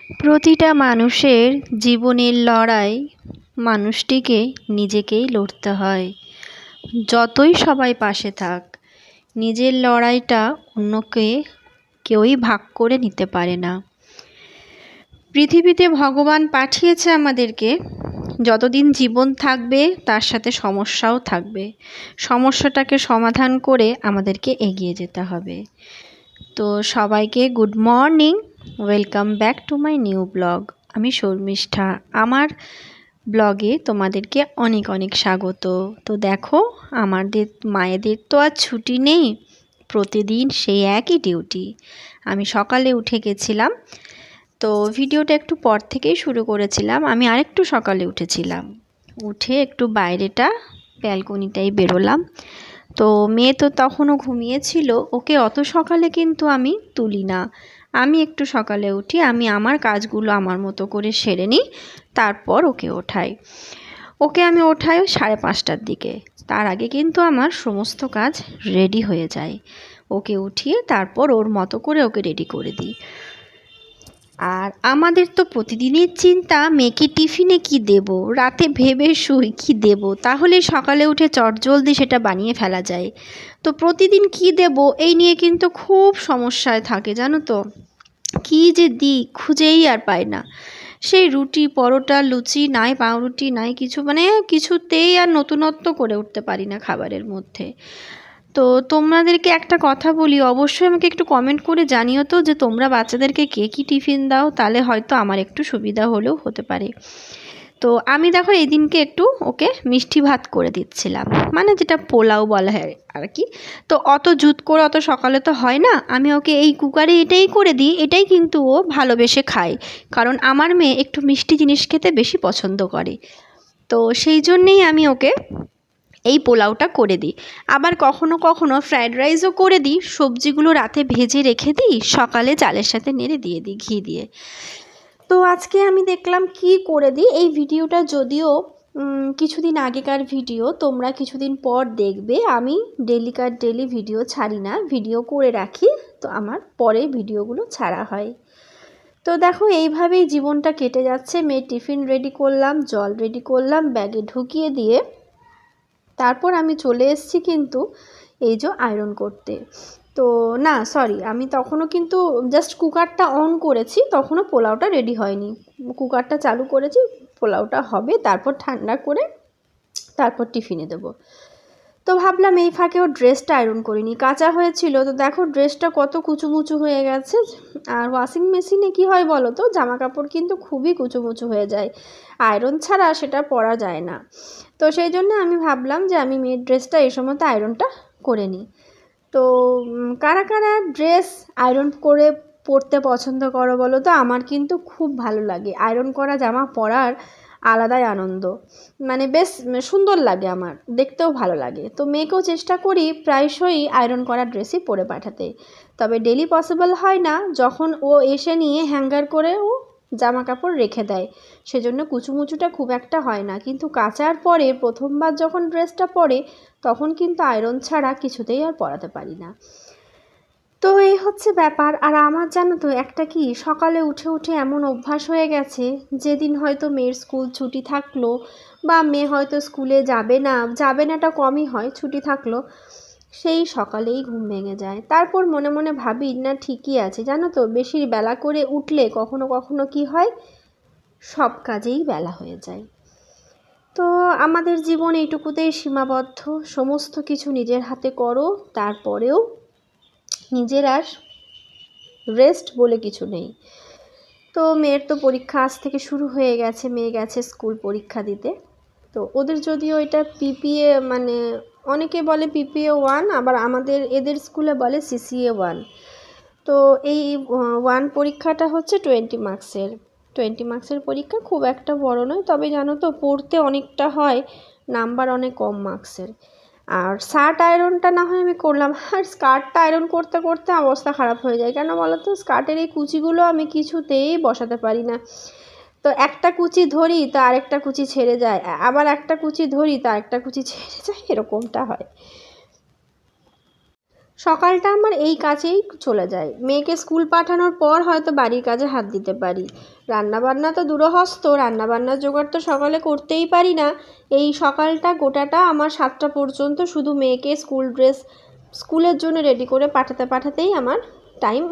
প্রতিটা মানুষের জীবনের লড়াই মানুষটিকে নিজেকেই লড়তে হয়। যতই সবাই পাশে থাক, নিজের লড়াইটা অন্যকে কেউই ভাগ করে নিতে পারে না। পৃথিবীতে ভগবান পাঠিয়েছে আমাদেরকে, যতদিন জীবন থাকবে তার সাথে সমস্যাও থাকবে। সমস্যাটাকে সমাধান করে আমাদেরকে এগিয়ে যেতে হবে। তো সবাইকে good morning, welcome back to my new blog. আমি শর্মিষ্ঠা। আমার ব্লগে তোমাদেরকে অনেক অনেক স্বাগত। তো দেখো, আমাদের মায়েদের তো আর ছুটি নেই, প্রতিদিন সেই একই ডিউটি। আমি সকালে উঠে গেছিলাম, তো ভিডিওটা একটু পর থেকেই শুরু করেছিলাম। আমি আরেকটু সকালে উঠেছিলাম, উঠে একটু বাইরেটা ব্যালকনিটাই বেরোলাম। তো মেয়ে তো তখনও ঘুমিয়েছিল, ওকে অত সকালে কিন্তু আমি তুলি না। আমি একটু সকালে উঠি, আমি আমার কাজগুলো আমার মতো করে সেরে নিই, তারপর ওকে ওঠাই। ওকে আমি ওঠাই 5:30টার দিকে। তার আগে কিন্তু আমার সমস্ত কাজ রেডি হয়ে যায়। ওকে উঠিয়ে তারপর ওর মতো করে ওকে রেডি করে দিই। আর আমাদের তো প্রতিদিনের চিন্তা, মেয়েকে টিফিনে কি দেব, রাতে ভেবে শুই কি দেব, তাহলে সকালে উঠে চটজলদি সেটা বানিয়ে ফেলা যায়। তো প্রতিদিন কি দেব এই নিয়ে কিন্তু খুব সমস্যায় থাকে, জানো তো। কি যে দিই খুঁজেই আর পাই না। সেই রুটি, পরোটা, লুচি, নাই পাউরুটি, নাই কিছু, মানে কিছুতেই আর নতুনত্ব করে উঠতে পারি না খাবারের মধ্যে। তো তোমাদেরকে একটা কথা বলি, অবশ্যই আমাকে একটু কমেন্ট করে জানিও তো যে তোমরা বাচ্চাদেরকে কে কী টিফিন দাও, তাহলে হয়তো আমার একটু সুবিধা হলেও হতে পারে। তো আমি দেখো এই দিনকে একটু ওকে মিষ্টি ভাত করে দিচ্ছিলাম, মানে যেটা পোলাও বলা হয় আর কি। তো অত জুত করে অত সকালে তো হয় না, আমি ওকে এই কুকারে এটাই করে দিই, এটাই কিন্তু ও ভালোবেসে খায়। কারণ আমার মেয়ে একটু মিষ্টি জিনিস খেতে বেশি পছন্দ করে। তো সেই জন্যেই আমি ওকে এই পোলাওটা করে দিই। আবার কখনো কখনো ফ্রায়েড রাইসও করে দিই। সবজিগুলো রাতে ভেজে রেখে দিই, সকালে চালের সাথে নেড়ে দিয়ে দিই ঘি দিয়ে। তো আজকে আমি দেখলাম কি করে দিই। এই ভিডিওটা যদিও কিছুদিন আগেকার ভিডিও, তোমরা কিছুদিন পর দেখবে। আমি ডেলি ভিডিও ছাড়ি না, ভিডিও করে রাখি, তো আমার পরে ভিডিওগুলো ছাড়া হয়। তো দেখো এইভাবেই জীবনটা কেটে যাচ্ছে। মেয়ের টিফিন রেডি করলাম, জল রেডি করলাম, ব্যাগে ঢুকিয়ে দিয়ে তারপর আমি চলে এসেছি কিন্তু এই যে আয়রন করতে। তো না সরি, আমি তখনও কিন্তু জাস্ট কুকারটা অন করেছি, তখনও পোলাওটা রেডি হয়নি। কুকারটা চালু করেছি, পোলাওটা হবে, তারপর ঠান্ডা করে তারপর টিফিনে দেবো। তো ভাবলাম এই ফাঁকে ওর ড্রেসটা আয়রন করিনি, কাঁচা হয়েছিল। তো দেখো ড্রেসটা কত কুচুমুচু হয়ে গেছে। আর ওয়াশিং মেশিনে কি হয় বলো তো, জামা কাপড় কিন্তু খুবই কুচুমুচু হয়ে যায়, আয়রন ছাড়া সেটা পরা যায় না। তো সেই জন্য আমি ভাবলাম যে আমি মেয়ের ড্রেসটা এই সময়তে আয়রনটা করে নিই। তো কারা কারা ড্রেস আয়রন করে পরতে পছন্দ করো বলো তো। আমার কিন্তু খুব ভালো লাগে আয়রন করা জামা পরার, আলাদাই আনন্দ, মানে বেশ সুন্দর লাগে, আমার দেখতেও ভালো লাগে। তো মেয়েকেও চেষ্টা করি প্রায়শই আয়রন করা ড্রেসই পরে পাঠাতে। তবে ডেলি পসিবল হয় না, যখন ও এসে নিয়ে হ্যাঙ্গার করে ও জামা কাপড় রেখে দেয়, সেজন্য কুচুমুচুটা খুব একটা হয় না। কিন্তু কাচার পরে প্রথমবার যখন ড্রেসটা পরে, তখন কিন্তু আয়রন ছাড়া কিছুতেই আর পরাতে পারি না। তো এই হচ্ছে ব্যাপার। আর আমার জানো তো একটা কি, সকালে উঠে উঠে এমন অভ্যাস হয়ে গেছে, যেদিন হয়তো মেয়ের স্কুল ছুটি থাকলো, বা মেয়ে হয়তো স্কুলে যাবে নাটা কমই হয়, ছুটি থাকলো, সেই সকালেই ঘুম ভেঙে যায়। তারপর মনে মনে ভাবি না ঠিকই আছে, জানো তো, বেশি বেলা করে উঠলে কখনো কখনো কি হয়, সব কাজেই বেলা হয়ে যায়। তো আমাদের জীবন এইটুকুতেই সীমাবদ্ধ। সমস্ত কিছু নিজের হাতে করো, তারপরেও নিজের আর রেস্ট বলে কিছু নেই। তো মেয়ের তো পরীক্ষা আজ থেকে শুরু হয়ে গেছে, মেয়ে গেছে স্কুল পরীক্ষা দিতে। তো ওদের যদিও এটা পিপিএ, মানে অনেকে বলে পিপিএ 1, আবার আমাদের এদের স্কুলে বলে সিসিএ 1। তো এই 1 পরীক্ষাটা হচ্ছে 20 মার্কসের। 20 মার্কসের পরীক্ষা, খুব একটা বড় নয়, তবে জানো তো পড়তে অনেকটা হয়, নাম্বার অনেক কম মার্কসের। আর শার্ট আয়রনটা না হয় আমি করলাম, আর স্কার্টটা আয়রন করতে করতে অবস্থা খারাপ হয়ে যায়। কেন বলো তো, স্কার্টের এই কুচিগুলো আমি কিছুতেই বসাতে পারি না। তো একটা কুচি ধরি তা আরেকটা কুচি ছেড়ে যায়, আবার একটা কুচি ধরি তা আরেকটা কুচি ছেড়ে যায়, এরকমটা হয়। সকালটা আমার এই কাজেই চলে যায়। মেয়েকে স্কুল পাঠানোর পর হয়তো বাড়ির কাজে হাত দিতে পারি। রান্নাবান্না তো দূরহস্ত, রান্নাবান্নার জোগাড় তো সকালে করতেই পারি না। এই সকালটা গোটাটা আমার 7টা পর্যন্ত শুধু মেয়েকে স্কুলের জন্য রেডি করে পাঠাতে পাঠাতেই আমার টাইম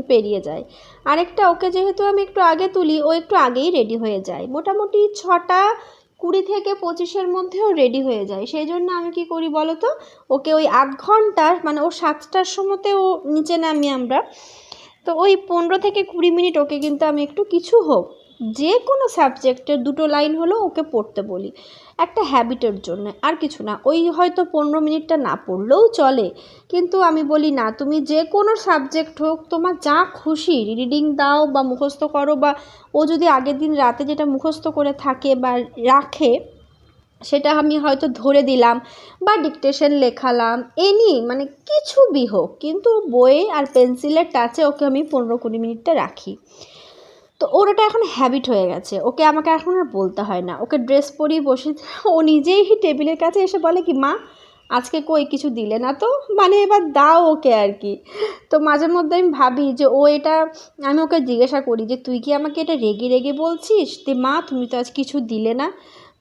পেরিয়ে যায়। আরেকটা, ওকে যেহেতু আমি একটু আগে তুলি, ও একটু আগেই রেডি হয়ে যায়, মোটামুটি 6:20 থেকে 25-এর মধ্যেও রেডি হয়ে যায়। সেই জন্য আমি কি করি বলো তো, ওকে ওই আধ ঘন্টার মানে ও 7টার সময়তে ও নিচে নামি আমরা, তো ওই 15 থেকে 20 মিনিট ওকে কিন্তু আমি একটু কিছু হোক যে কোনো সাবজেক্টের 2টো লাইন হলেও ওকে পড়তে বলি, একটা হ্যাবিটের জন্য, আর কিছু না। ওই হয়তো 15 মিনিটটা না পড়লেও চলে, কিন্তু আমি বলি না, তুমি যে কোনো সাবজেক্ট হোক, তোমার যা খুশি রিডিং দাও বা মুখস্থ করো, বা ও যদি আগের দিন রাতে যেটা মুখস্থ করে থাকে বা রাখে সেটা আমি হয়তো ধরে দিলাম বা ডিকটেশন লেখালাম, মানে কিছু বি হোক, কিন্তু বইয়ে আর পেন্সিলের টাচে ওকে আমি 15-20 মিনিটটা রাখি। তো ওর ওটা এখন হ্যাবিট হয়ে গেছে, ওকে আমাকে এখন আর বলতে হয় না। ওকে ড্রেস পরিয়ে বসে ও নিজেই টেবিলের কাছে এসে বলে কি, মা আজকে কই কিছু দিলে না তো, মানে এবার দাও ওকে আর কি। তো মাঝে মধ্যে আমি ভাবি যে ও এটা, আমি ওকে জিজ্ঞাসা করি যে তুই কি আমাকে এটা রেগে রেগে বলছিস, মা তুমি তো আজ কিছু দিলে না।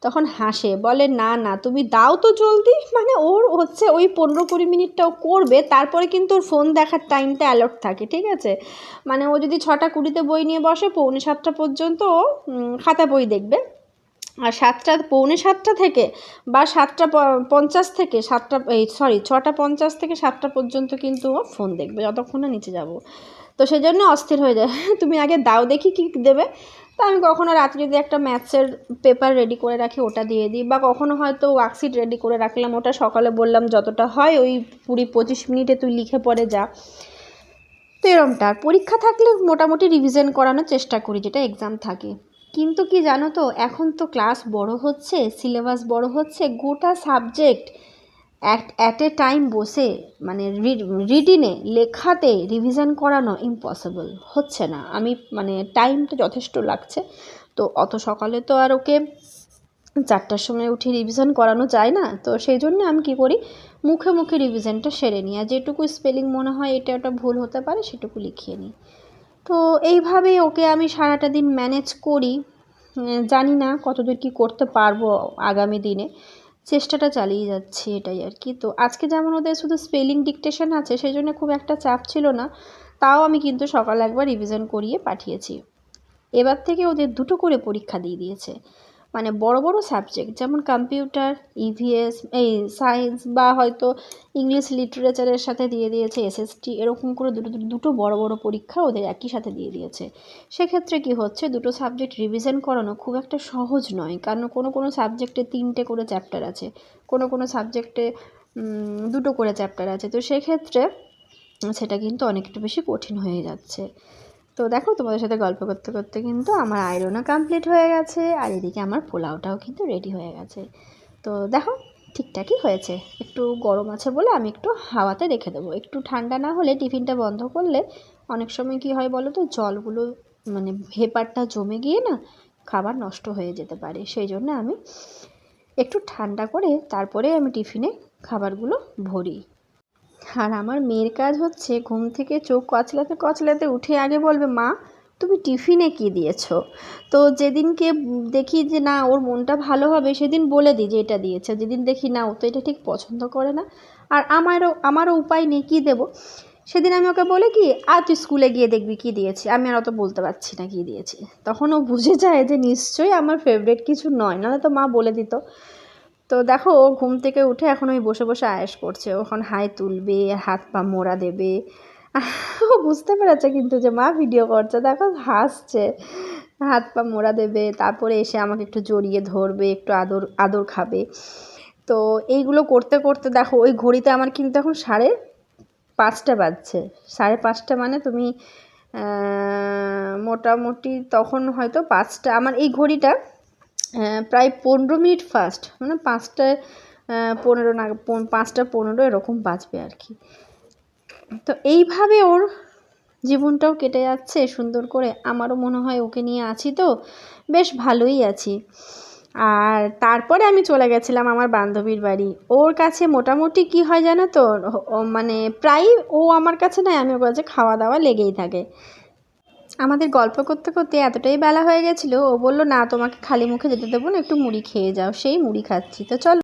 তখন হাসে, বলে না না তুমি দাও তো জলদি। মানে ওর হচ্ছে ওই 15-20 মিনিটটা ও করবে, তারপরে কিন্তু ওর ফোন দেখার টাইমটা অ্যালট থাকে, ঠিক আছে। মানে ও যদি 6:20-তে বই নিয়ে বসে, 6:45 পর্যন্ত ও খাতা বই দেখবে। আর 6:45 থেকে বা 7:50 থেকে 6:50 থেকে 7টা পর্যন্ত কিন্তু ও ফোন দেখবে, যতক্ষণ না নিচে যাব। তো সেই জন্য অস্থির হয়ে যায় তুমি আগে দাও দেখি কী দেবে। তো আমি কখনো রাত্রে যদি একটা ম্যাথসের পেপার রেডি করে রাখি, ওটা দিয়ে দিই, বা কখনো হয়তো ওয়ার্কশিট রেডি করে রাখলাম, ওটা সকালে বললাম যতটা হয় ওই 20-25 মিনিটে তুই লিখে পড়ে যা। তো এরমটা। আর পরীক্ষা থাকলে মোটামুটি রিভিশন করানোর চেষ্টা করি, যেটা এক্সাম থাকে। কিন্তু কি জানো তো, এখন তো ক্লাস বড় হচ্ছে, সিলেবাস বড় হচ্ছে, গোটা সাবজেক্ট অ্যাট এ টাইম বসে মানে রিডিংয়ে লেখাতে রিভিশন করানো ইম্পসিবল হচ্ছে না। আমি মানে টাইমটা যথেষ্ট লাগছে, তো অত সকালে তো আর ওকে 4টার সময় উঠে রিভিশন করানো যায় না। তো সেই জন্য আমি কী করি, মুখে মুখে রিভিশনটা সেরে নিই, আর যেটুকু স্পেলিং মনে হয় এটা ওটা ভুল হতে পারে সেটুকু লিখিয়ে নিই। তো এইভাবেই ওকে আমি সারাটা দিন ম্যানেজ করি। জানি না কতদূর কী করতে পারবো আগামী দিনে, চেষ্টাটা চালিয়ে যাচ্ছি, এটাই আর কি। তো আজকে যেমন ওদের শুধু স্পেলিং ডিকটেশন আছে, সেই জন্য খুব একটা চাপ ছিল না, তাও আমি কিন্তু সকালে একবার রিভিশন করিয়ে পাঠিয়েছি। এবার থেকে ওদের 2টো করে পরীক্ষা দিয়ে দিয়েছে, মানে বড় বড় সাবজেক্ট যেমন কম্পিউটার, ইভিএস, সায়েন্স, বা হয়তো ইংলিশ লিটারেচারের সাথে দিয়ে দিয়েছে এসএসটি, এরকম করে দুটো বড় বড় পরীক্ষা ওদের একই সাথে দিয়ে দিয়েছে। সেক্ষেত্রে কি হচ্ছে, 2টো সাবজেক্ট রিভিশন করানো খুব একটা সহজ নয়, কারণ কোনো কোনো সাবজেক্টে 3টে করে চ্যাপ্টার আছে, কোনো কোনো সাবজেক্টে 2টো করে চ্যাপ্টার আছে। তো সেক্ষেত্রে সেটা কিন্তু অনেকটা বেশি কঠিন হয়ে যাচ্ছে। তো দেখো, তোমাদের সাথে গল্প করতে করতে কিন্তু আমার আয়রনও কমপ্লিট হয়ে গেছে, আর এদিকে আমার পোলাওটাও কিন্তু রেডি হয়ে গেছে। তো দেখো, ঠিকঠাকই হয়েছে। একটু গরম আছে বলে আমি একটু হাওয়াতে রেখে দেবো, একটু ঠান্ডা না হলে টিফিনটা বন্ধ করলে অনেক সময় কী হয় বলো তো, জলগুলো মানে ভেপারটা জমে গিয়ে না খাবার নষ্ট হয়ে যেতে পারে। সেই জন্য আমি একটু ঠান্ডা করে তারপরে আমি টিফিনে খাবারগুলো ভরি। আর আমার মেয়ের কাজ হচ্ছে ঘুম থেকে চোখ কচলাতে কচলাতে উঠে আগে বলবে, মা তুমি টিফিনে কী দিয়েছো। তো যেদিনকে দেখি যে না ওর মনটা ভালো হবে সেদিন বলে দিই যে এটা দিয়েছে, যেদিন দেখি না ও তো এটা ঠিক পছন্দ করে না আর আমারও উপায় নেই কী দেবো, সেদিন আমি ওকে বলে কি, আর তুই স্কুলে গিয়ে দেখবি কী দিয়েছে, আমি আর অত বলতে পারছি না কী দিয়েছে। তখন ও বুঝে যায় যে নিশ্চয়ই আমার ফেভারিট কিছু নয়, নাহলে তো মা বলে দিত। তো দেখো, ও ঘুম থেকে উঠে এখন ওই বসে বসে আয়েশ করছে, ওখন হাই তুলবে, হাত পা মোড়া দেবে। ও বুঝতে পেরেছে কিন্তু যে মা ভিডিও করছে, দেখো হাসছে, হাত পা মোড়া দেবে, তারপরে এসে আমাকে একটু জড়িয়ে ধরবে, একটু আদর আদর খাবে। তো এইগুলো করতে করতে দেখো, ওই ঘড়িতে আমার কিন্তু এখন 5:30 বাজছে। 5:30 মানে তুমি মোটামুটি তখন হয়তো 5টা, আমার এই ঘড়িটা প্রায় 15 মিনিট ফাস্ট, মানে 5:15 না, 5:15 এরকম বাজবে আর কি। তো এইভাবে ওর জীবনটাও কেটে যাচ্ছে সুন্দর করে। আমারও মনে হয় ওকে নিয়ে আছি তো বেশ ভালোই আছি। আর তারপরে আমি চলে গেছিলাম আমার বান্ধবীর বাড়ি। ওর কাছে মোটামুটি কি হয় জানো তো, মানে প্রায়ই ও আমার কাছে নয়, আমি ওর কাছে খাওয়া দাওয়া লেগেই থাকে। আমাদের গল্প করতে করতে এতটাই বেলা হয়ে গেছিলো, ও বলল না তোমাকে খালি মুখে যেতে দেবো না, একটু মুড়ি খেয়ে যাও। সেই মুড়ি খাচ্ছি। তো চলো।